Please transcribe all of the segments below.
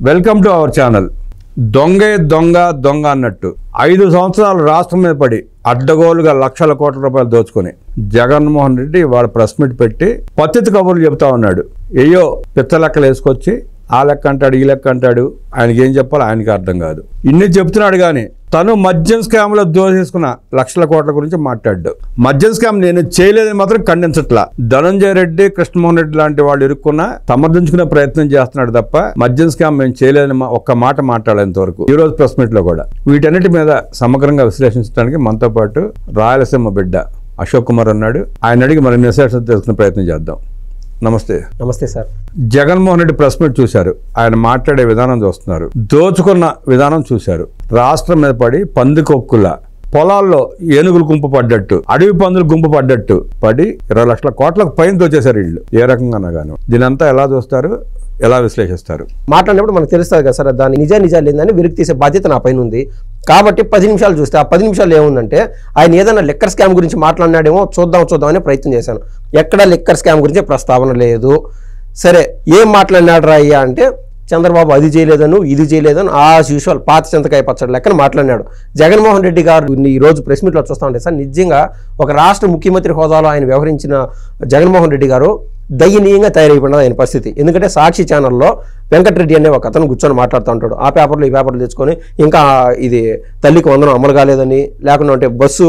Welcome to our channel. దొంగే దొంగ దొంగ అన్నట్టు 5 సంవత్సరాలు రాష్ట్రం మీద పడి అడ్డగోలుగా లక్షల కోట్ల రూపాయలు దోచుకొని జగన్మోహన్ రెడ్డి వాడు ప్రెస్ మీట్ పెట్టి పత్తితి కబుర్లు చెప్తా ఉన్నాడు. ఏయో పిచ్చ లెక్కలు వేసుకొచ్చి ఆ లెక్క అంటాడు, ఈ లెక్క అంటాడు. ఆయనకి ఏం చెప్పాలో ఆయనకి అర్థం కాదు. ఇన్ని చెప్తున్నాడు కానీ తను మద్యం స్కామ్లో దోసేసుకున్న లక్షల కోట్ల గురించి మాట్లాడు. మద్యం స్కామ్ నేను చేయలేదని మాత్రం ఖండించట్లా. ధనంజయ రెడ్డి, కృష్ణమోహన్ రెడ్డి లాంటి వాళ్ళు ఇరుక్కున్న సమర్థించుకునే ప్రయత్నం చేస్తున్నాడు తప్ప మద్యం స్కామ్ మేము చేయలేదని ఒక్క మాట మాట్లాడేంత వరకు ఈ రోజు ప్రెస్ మీట్ లో కూడా. వీటన్నిటి మీద సమగ్రంగా విశ్లేషించడానికి మనతో పాటు రాయలసీమ బిడ్డ అశోక్ కుమార్ ఉన్నాడు. ఆయన అడిగి మరి విశ్లేషణ తెలుసుకునే ప్రయత్నం చేద్దాం. నమస్తే. నమస్తే sir. Jaganmohan Reddy press meet చూశారు, ఆయన మాట్లాడే విధానం చూస్తున్నారు, దోచుకున్న విధానం చూశారు. రాష్ట్రం మీద పడి పందికొక్కుల పొలాల్లో ఏనుగులు గుంపు పడ్డట్టు, అడవి పందులు గుంపు పడ్డట్టు పడి 20 లక్షల కోట్లకు పైన దోచేశారు వీళ్ళు. ఏ రకంగా గాను దీనంతా ఎలా చూస్తారు, ఎలా విశ్లేషిస్తారు? మాట్లాడినప్పుడు మనకు తెలుస్తుంది కదా సార్, దాని నిజాలు ఏందని వెలికి తీసే బాధ్యత నా పైన ఉంది. కాబట్టి 10 నిమిషాలు చూస్తే ఆ 10 నిమిషాలు ఏముందంటే ఆయన ఏదైనా లిక్కర్ స్కామ్ గురించి మాట్లాడినాడేమో చూద్దాం అనే ప్రయత్నం చేశాను. ఎక్కడ లిక్కర్ స్కామ్ గురించి ప్రస్తావన లేదు. సరే ఏం మాట్లాడినాడు రా అయ్యా అంటే చంద్రబాబు అది చేయలేదను ఇది చేయలేదని యాజ్ యూజువల్ పాత చింతకాయ పచ్చడి లెక్కన మాట్లాడినాడు. జగన్మోహన్ రెడ్డి గారు ఈ రోజు ప్రెస్ మీట్లో చూస్తూ ఉంటే సార్, నిజంగా ఒక రాష్ట్ర ముఖ్యమంత్రి హోదాలో ఆయన వ్యవహరించిన జగన్మోహన్ రెడ్డి గారు దయనీయంగా తయారైపోయినది ఆయన పరిస్థితి. ఎందుకంటే సాక్షి ఛానల్లో వెంకటరెడ్డి అనే ఒక అతను కూర్చొని మాట్లాడుతూ ఉంటాడు. ఆ పేపర్లు ఈ పేపర్లు తెచ్చుకొని ఇంకా ఇది తల్లికి వందనం అమలు కాలేదని, లేకుంటే బస్సు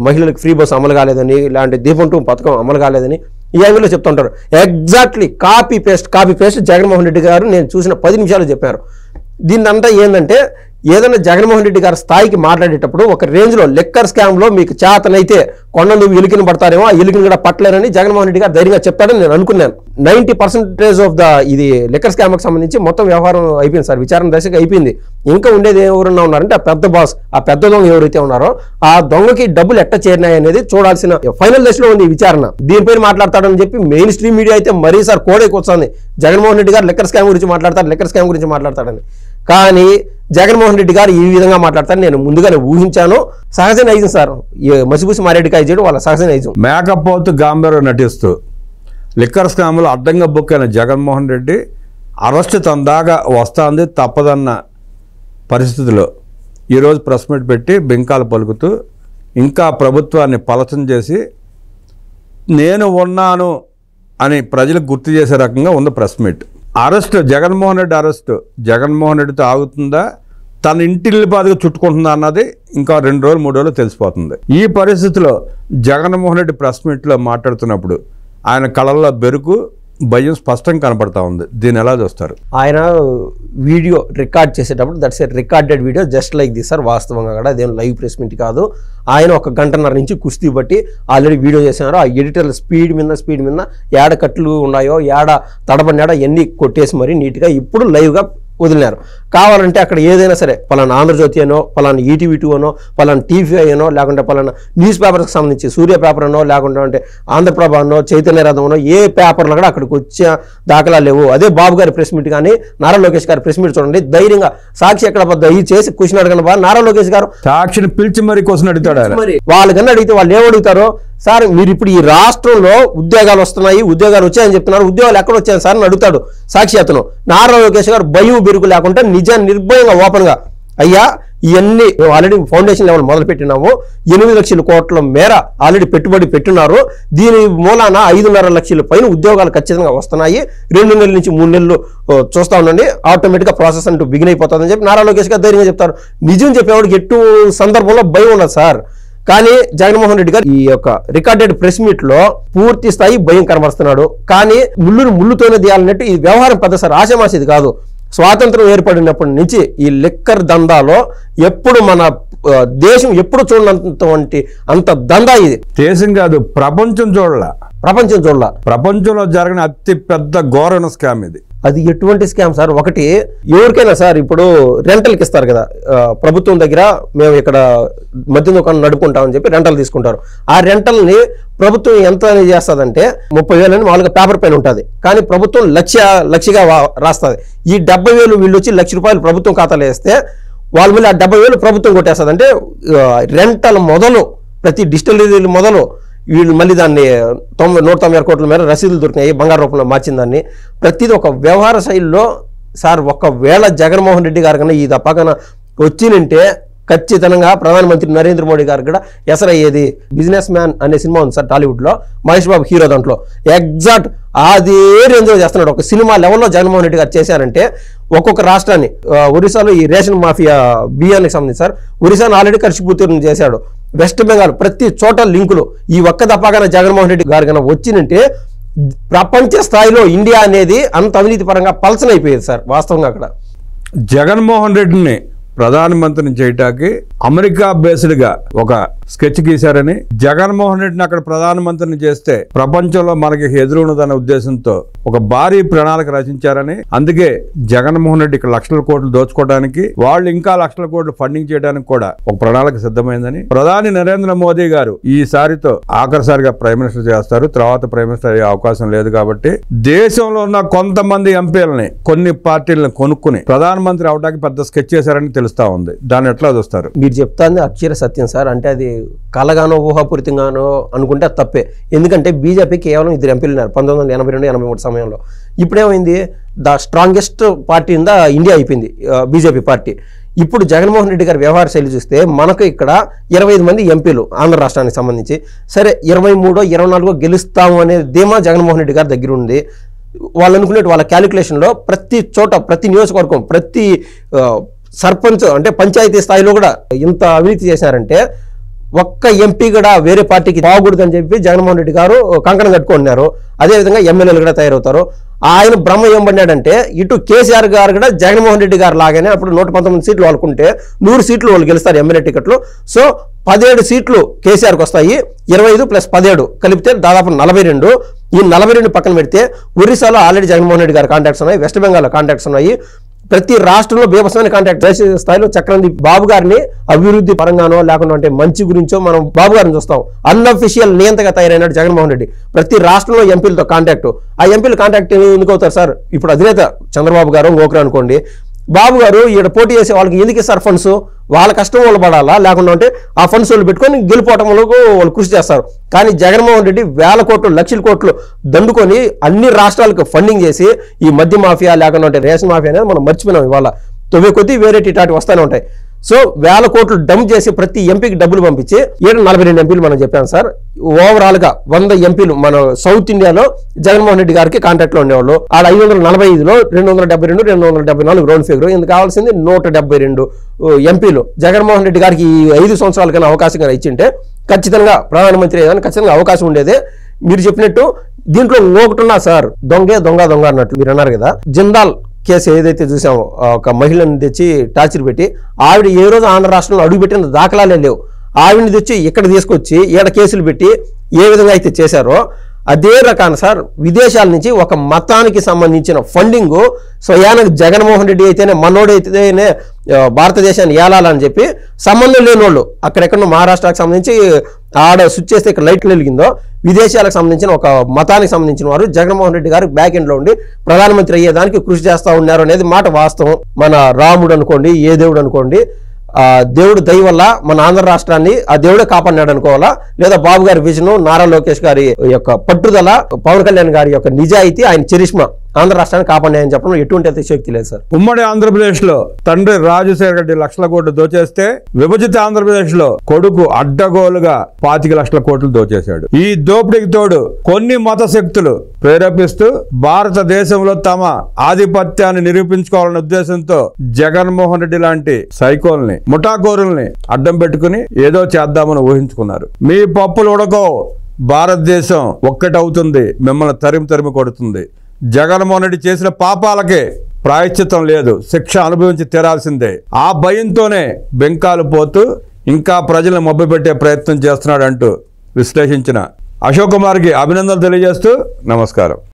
మహిళలకు ఫ్రీ బస్సు అమలు కాలేదని, లేదంటే దీపం 2 పథకం అమలు కాలేదని ఈ యాంగిల్లో చెప్తుంటారు. Exactly copy paste Jaganmohan Reddy గారు నేను చూసిన 10 నిమిషాలు చెప్పారు. దీన్నంతా ఏంటంటే ఏదైనా జగన్మోహన్ రెడ్డి గారి స్థాయికి మాట్లాడేటప్పుడు ఒక రేంజ్లో లిక్కర్ స్కామ్లో మీకు చేతనైతే కొండ నువ్వు ఎలికిన పడతారేమో, ఆ ఎలికిని కూడా పట్టలేరని జగన్మోహన్ రెడ్డి గారు ధైర్యంగా చెప్తాడని నేను అనుకున్నాను. 90% ఆఫ్ ద ఇది లిక్కర్ స్కామ్కి సంబంధించి మొత్తం వ్యవహారం అయిపోయింది సార్, విచారణ దశగా అయిపోయింది. ఇంకా ఉండేది ఎవరన్నా ఉన్నారంటే ఆ పెద్ద బాస్, ఆ పెద్ద దొంగ ఎవరైతే ఉన్నారో ఆ దొంగకి డబ్బులు ఎట్ట చేరినాయి అనేది చూడాల్సిన ఫైనల్ దశలో ఉంది ఈ విచారణ. దీనిపైన మాట్లాడతాడని చెప్పి మెయిన్ స్ట్రీమ్ మీడియా అయితే మరీ సార్ కోడైకొచ్చింది. జగన్మోహన్ రెడ్డి గారు లిక్కర్ స్కామ్ గురించి మాట్లాడతాడని. కానీ జగన్మోహన్ రెడ్డి గారు ఈ విధంగా మాట్లాడతారు నేను ముందుగానే ఊహించాను. సహజ నైజం సార్, మసిపూసి మారేడుకాయ చేయడం వాళ్ళ సహజ నైజం. మేకపోతు గాంభీర్యం నటిస్తూ లిక్కర్ స్కామ్లో అడ్డంగా బుక్ అయిన జగన్మోహన్ రెడ్డి అరెస్ట్ తందాగా వస్తుంది తప్పదన్న పరిస్థితిలో ఈరోజు ప్రెస్ మీట్ పెట్టి బింకాలు పలుకుతూ ఇంకా ప్రభుత్వాన్ని పలచన చేసి నేను ఉన్నాను అని ప్రజలకు గుర్తు చేసే రకంగా ఉంది ప్రెస్ మీట్. అరెస్ట్ జగన్మోహన్ రెడ్డితో ఆగుతుందా, తన ఇంటిల్లిపాదిగా చుట్టుకుంటుందా అన్నది ఇంకా 2 రోజులు 3 రోజులు తెలిసిపోతుంది. ఈ పరిస్థితిలో జగన్మోహన్ రెడ్డి ప్రెస్ మీట్లో మాట్లాడుతున్నప్పుడు ఆయన కళ్ళల్లో బెరుకు, భయం స్పష్టంగా కనపడతా ఉంది. దీన్ని ఎలా చూస్తారు? ఆయన వీడియో రికార్డ్ చేసేటప్పుడు that's a recorded video just like this sir. వాస్తవంగా కూడా అదేం లైవ్ ప్రెస్ మీట్ కాదు. ఆయన 1 గంటన్నర నుంచి కుస్తీ బట్టి ఆల్రెడీ వీడియో చేసినారు. ఆ ఎడిటర్ల స్పీడ్ మీద ఏడ కట్లు ఉన్నాయో, ఏడ తడబడినాడో ఎన్ని కొట్టేసి మరి నీట్గా ఇప్పుడు లైవ్గా వదిలినారు. కావాలంటే అక్కడ ఏదైనా సరే పలానా ఆంధ్రజ్యోతి అనో, పలానా ఈటీవీ 2 అనో, పలానా టీవీ అనో, లేకుంటే పలానా న్యూస్ పేపర్కి సంబంధించి సూర్య పేపర్ అనో, లేకుంటే అంటే ఆంధ్రప్రభ అనో, చైతన్య రథం అనో, ఏ పేపర్లో కూడా అక్కడికి వచ్చే దాఖలా లేవు. అదే బాబు గారి ప్రెస్ మీట్ కానీ నారా లోకేష్ గారి ప్రెస్ మీట్ చూడండి, ధైర్యంగా సాక్షి ఎక్కడ చేసి క్వశ్చన్ అడగను బాగా నారా లోకేష్ గారు సాక్షిని పిలిచి మరి క్వశ్చన్ అడుగుతాడు. వాళ్ళకన్నా అడిగితే వాళ్ళు ఏమడుగుతారో, సార్ మీరు ఇప్పుడు ఈ రాష్ట్రంలో ఉద్యోగాలు వచ్చాయని చెప్తున్నారు, ఉద్యోగాలు ఎక్కడ వచ్చాయని సార్ అని అడుగుతాడు సాక్షి అతను. నారా లోకేష్ గారు భయం బెరుకు లేకుండా నిజాన్ని నిర్భయంగా ఓపెన్గా, అయ్యా ఇవన్నీ ఆల్రెడీ ఫౌండేషన్ లెవెల్ మొదలు పెట్టినాము, 8 లక్షల కోట్ల మేర ఆల్రెడీ పెట్టుబడి పెట్టున్నారు, దీని మూలాన 5.5 లక్షల పైన ఉద్యోగాలు ఖచ్చితంగా వస్తున్నాయి, 2 నెలల నుంచి 3 నెలలు చూస్తా ఉండండి, ఆటోమేటిక్గా ప్రాసెస్ అంటూ బిగిన్ అయిపోతుందని చెప్పి నారా లోకేష్ గారు ధైర్యంగా చెప్తారు. నిజం చెప్పేవాడికి ఎటు సందర్భంలో భయం ఉండదు సార్. కానీ జగన్మోహన్ రెడ్డి గారు ఈ యొక్క రికార్డెడ్ ప్రెస్ మీట్ లో పూర్తి స్థాయి భయం కనబరుస్తున్నాడు. కానీ ముళ్ళుతోనే తీయాలన్నట్టు ఈ వ్యవహారం పెద్ద సార్ ఆశమాసేది కాదు. స్వాతంత్రం ఏర్పడినప్పటి నుంచి ఈ లిక్కర్ దందాలో ఎప్పుడు మన దేశం ఎప్పుడు చూడనంత అంత దందా ఇది. దేశం కాదు, ప్రపంచం ప్రపంచంలో జరిగిన అతి పెద్ద ఘోరమైన స్కామ్ ఇది. అది ఎటువంటి స్కామ్ సార్? ఒకటి ఎవరికైనా సార్ ఇప్పుడు రెంటల్కి ఇస్తారు కదా, ప్రభుత్వం దగ్గర మేము ఇక్కడ మద్యం దుకాణం నడుపుకుంటామని చెప్పి రెంటల్ తీసుకుంటారు. ఆ రెంటల్ని ప్రభుత్వం ఎంత చేస్తుందంటే 30,000 అని మామూలుగా పేపర్ పైన ఉంటుంది, కానీ ప్రభుత్వం లక్షగా రాస్తుంది. ఈ 70,000 వీళ్ళు వచ్చి ₹1,00,000 ప్రభుత్వం ఖాతాలో వేస్తే వాళ్ళ మీద ఆ 70,000 ప్రభుత్వం కొట్టేస్తుంది. అంటే రెంటల్ మొదలు ప్రతి డిస్టిలరీలు మొదలు వీళ్ళు మళ్ళీ దాన్ని 196 కోట్ల మేర రసీదులు దొరికినాయి, బంగారు రూపంలో మార్చిన దాన్ని. ప్రతిదీ ఒక వ్యవహార శైలిలో సార్ ఒకవేళ జగన్మోహన్ రెడ్డి గారు కన్నా ఈ తప్పకన వచ్చినంటే ఖచ్చితంగా ప్రధానమంత్రి నరేంద్ర మోడీ గారు కూడా ఎసరయ్యేది. బిజినెస్ మ్యాన్ అనే సినిమా ఉంది సార్ టాలీవుడ్లో, మహేష్ బాబు హీరో. దాంట్లో ఎగ్జాక్ట్ అదే రేంజ్లో చేస్తున్నాడు. ఒక సినిమా లెవెల్లో జగన్మోహన్ రెడ్డి గారు చేశారంటే ఒక్కొక్క రాష్ట్రాన్ని, ఒరిస్సాలో ఈ రేషన్ మాఫియా బియ్యానికి సంబంధించి సార్ ఒరిస్సాను ఆల్రెడీ కర్షిపూర్తి చేశాడు. వెస్ట్ బెంగాల్ ప్రతి చోట లింకులు. ఈ ఒక్క తప్పగానే జగన్మోహన్ రెడ్డి గారు కన్నా వచ్చినంటే ప్రపంచ స్థాయిలో ఇండియా అనేది అంత అవినీతి పరంగా పలసనైపోయేది సార్ వాస్తవంగా. అక్కడ జగన్మోహన్ రెడ్డిని ప్రధానమంత్రిని చేయటానికి అమెరికా బేస్డ్గా ఒక స్కెచ్ గీశారని, జగన్మోహన్ రెడ్డిని అక్కడ ప్రధానమంత్రిని చేస్తే ప్రపంచంలో మనకి ఎదురున్నదనే ఉద్దేశంతో ఒక భారీ ప్రణాళిక రచించారని, అందుకే జగన్మోహన్ రెడ్డి ఇక్కడ లక్షల కోట్లు దోచుకోవడానికి, వాళ్ళు ఇంకా లక్షల కోట్లు ఫండింగ్ చేయడానికి కూడా ఒక ప్రణాళిక సిద్ధమైందని, ప్రధాని నరేంద్ర మోదీ గారు ఈసారితో ఆఖరిసారిగా ప్రైమ్ మినిస్టర్ చేస్తారు, తర్వాత ప్రైమ్ మినిస్టర్ అయ్యే అవకాశం లేదు కాబట్టి దేశంలో ఉన్న కొంతమంది ఎంపీలని కొన్ని పార్టీలను కొనుక్కుని ప్రధానమంత్రి అవడానికి పెద్ద స్కెచ్ చేశారని తెలుస్తా ఉంది. దాన్ని ఎట్లా చూస్తారు? మీరు చెప్తాంది అక్షర సత్యం సార్. అంటే అది కలగానో ఊహాపూరితంగానో అనుకుంటే అది తప్పే. ఎందుకంటే బీజేపీ కేవలం 2 ఎంపీలు ఉన్నారు 1982-83 సమయంలో. ఇప్పుడేమైంది, the strongest party in the India అయిపోయింది బీజేపీ పార్టీ. ఇప్పుడు జగన్మోహన్ రెడ్డి గారి వ్యవహార శైలి చూస్తే మనకు ఇక్కడ 25 మంది ఎంపీలు ఆంధ్ర రాష్ట్రానికి సంబంధించి. సరే 23-24 గెలుస్తాము అనే ధీమా జగన్మోహన్ రెడ్డి గారి దగ్గర ఉంది. వాళ్ళు అనుకునేట్టు వాళ్ళ క్యాలిక్యులేషన్లో ప్రతి చోట, ప్రతి నియోజకవర్గం, ప్రతి సర్పంచ్ అంటే పంచాయతీ స్థాయిలో కూడా ఇంత అవినీతి చేశారంటే ఒక్క ఎంపీ కూడా వేరే పార్టీకి బాగకూడదని చెప్పి జగన్మోహన్ రెడ్డి గారు కంకణం కట్టుకున్నారు. అదేవిధంగా ఎమ్మెల్యేలు కూడా తయారవుతారు. ఆయన బ్రహ్మ ఏం పడినాడంటే ఇటు కేసీఆర్ గారు కూడా జగన్మోహన్ రెడ్డి గారు లాగానే అప్పుడు 119 సీట్లు వాళ్ళకుంటే 100 సీట్లు వాళ్ళు గెలుస్తారు ఎమ్మెల్యే టికెట్లు. సో 17 సీట్లు కేసీఆర్కి వస్తాయి. 25 + 17 కలిపితే దాదాపు 42. ఈ 42 పక్కన పెడితే ఒరిస్సాలో ఆల్రెడీ జగన్మోహన్ రెడ్డి గారి కాంటాక్ట్స్ ఉన్నాయి, వెస్ట్ బెంగాల్లో కాంటాక్ట్స్ ఉన్నాయి. ప్రతి రాష్ట్రంలో బీభత్సమైన కాంటాక్ట్. దేశ స్థాయిలో చక్రందీప్ బాబు గారిని అభివృద్ధి పరంగానో లేకుండా అంటే మంచి గురించో మనం బాబు గారిని చూస్తాం. అన్అఫీషియల్ నియంతగా తయారైనాడు జగన్మోహన్ రెడ్డి. ప్రతి రాష్ట్రంలో ఎంపీలతో కాంటాక్ట్. ఆ ఎంపీలు కాంటాక్ట్ ఎందుకు అవుతారు సార్? ఇప్పుడు అధినేత చంద్రబాబు గారు ఓకరు అనుకోండి, బాబు గారు ఈడ పోటీ చేసే వాళ్ళకి ఎందుకు ఇస్తారు ఫండ్స్? వాళ్ళ కష్టం వాళ్ళు పడాలా, లేకుండా అంటే ఆ ఫండ్స్ వాళ్ళు పెట్టుకొని గెలుపోవటంలో వాళ్ళు కృషి చేస్తారు. కానీ జగన్మోహన్ రెడ్డి వేల కోట్లు, లక్షల కోట్లు దండుకొని అన్ని రాష్ట్రాలకు ఫండింగ్ చేసి ఈ మద్య మాఫియా లేకుండా అంటే రేషన్ మాఫియా అనేది మనం మర్చిపోయినాం. ఇవాళ 9 కొద్ది వేరే టిటాటి వస్తూనే ఉంటాయి. సో వేల కోట్లు డంప్ చేసి ప్రతి ఎంపీకి డబ్బులు పంపించి 42 ఎంపీలు మనం చెప్పాం సార్. ఓవరాల్గా 100 ఎంపీలు మన సౌత్ ఇండియాలో జగన్మోహన్ రెడ్డి గారికి కాంటాక్ట్లో ఉండేవాళ్ళు. ఆడ 545లో 272, 274 రౌండ్ ఫిగర్. ఇందుకు కావాల్సింది 172 ఎంపీలు. జగన్మోహన్ రెడ్డి గారికి ఈ 5 సంవత్సరాల కన్నా అవకాశం కన్నా ఇచ్చింటే ఖచ్చితంగా ప్రధానమంత్రి అయ్యేదాన్ని ఖచ్చితంగా అవకాశం ఉండేదే. మీరు చెప్పినట్టు దీంట్లో ఒకటున్నా సార్, దొంగ అన్నట్లు మీరు అన్నారు కదా. జిందాల్ కేసు ఏదైతే చూసామో, ఒక మహిళను తెచ్చి టార్చర్ పెట్టి ఆవిడ ఏ రోజు ఆంధ్ర రాష్ట్రంలో అడుగుపెట్టిన దాఖలాలే లేవు. ఆవిడని తెచ్చి ఇక్కడ తీసుకొచ్చి ఈడ కేసులు పెట్టి ఏ విధంగా అయితే చేశారో అదే రకాన సార్ విదేశాల నుంచి ఒక మతానికి సంబంధించిన ఫండింగ్ స్వయానికి జగన్మోహన్ రెడ్డి అయితేనే మనోడైతేనే భారతదేశాన్ని ఏలాలని చెప్పి సంబంధం లేని వాళ్ళు అక్కడెక్కడో మహారాష్ట్రకు సంబంధించి ఆడ స్విచ్ చేస్తే ఇక్కడ లైట్లు వెలిగిందో విదేశాలకు సంబంధించిన ఒక మతానికి సంబంధించిన వారు జగన్మోహన్ రెడ్డి గారు బ్యాక్ ఎండ్లో ఉండి ప్రధానమంత్రి అయ్యేదానికి కృషి చేస్తూ ఉన్నారు అనేది మాట వాస్తవం. మన రాముడు అనుకోండి, ఏ దేవుడు అనుకోండి, దేవుడు దయ వల్ల మన ఆంధ్ర రాష్ట్రాన్ని ఆ దేవుడే కాపాడినాడు అనుకోవాలా, లేదా బాబు గారి విజన్, నారా లోకేష్ గారి యొక్క పట్టుదల, పవన్ కళ్యాణ్ గారి యొక్క నిజాయితీ, ఆయన చరిష్మా ఆంధ్ర రాష్ట్రాన్ని కాపాడినాయని చెప్పడం ఎటువంటి అతిశయోక్తి లేదు సార్. ఉమ్మడి ఆంధ్రప్రదేశ్ లో తండ్రి రాజశేఖర రెడ్డి లక్షల కోట్లు దోచేస్తే విభజిత ఆంధ్రప్రదేశ్ లో కొడుకు అడ్డగోలుగా 25 లక్షల కోట్లు దోచేశాడు. ఈ దోపిడీకి తోడు కొన్ని మత శక్తులు ప్రేరేపిస్తూ భారతదేశంలో తమ ఆధిపత్యాన్ని నిరూపించుకోవాలనే ఉద్దేశంతో జగన్మోహన్ రెడ్డి లాంటి సైకోల్ని, ముఠాకోరుల్ని అడ్డం పెట్టుకుని ఏదో చేద్దామని ఊహించుకున్నారు. మీ పప్పులు ఉడకో, భారతదేశం ఒక్కటవుతుంది, మిమ్మల్ని తరిమి కొడుతుంది. జగన్మోహన్ రెడ్డి చేసిన పాపాలకే ప్రాయశ్చిత్తం లేదు, శిక్ష అనుభవించి తీరాల్సిందే. ఆ భయంతోనే బెంకాలు పోతూ ఇంకా ప్రజలను మభ్యపెట్టే ప్రయత్నం చేస్తున్నాడంటూ విశ్లేషించిన అశోక్ కుమార్కి అభినందనలు తెలియజేస్తూ నమస్కారం.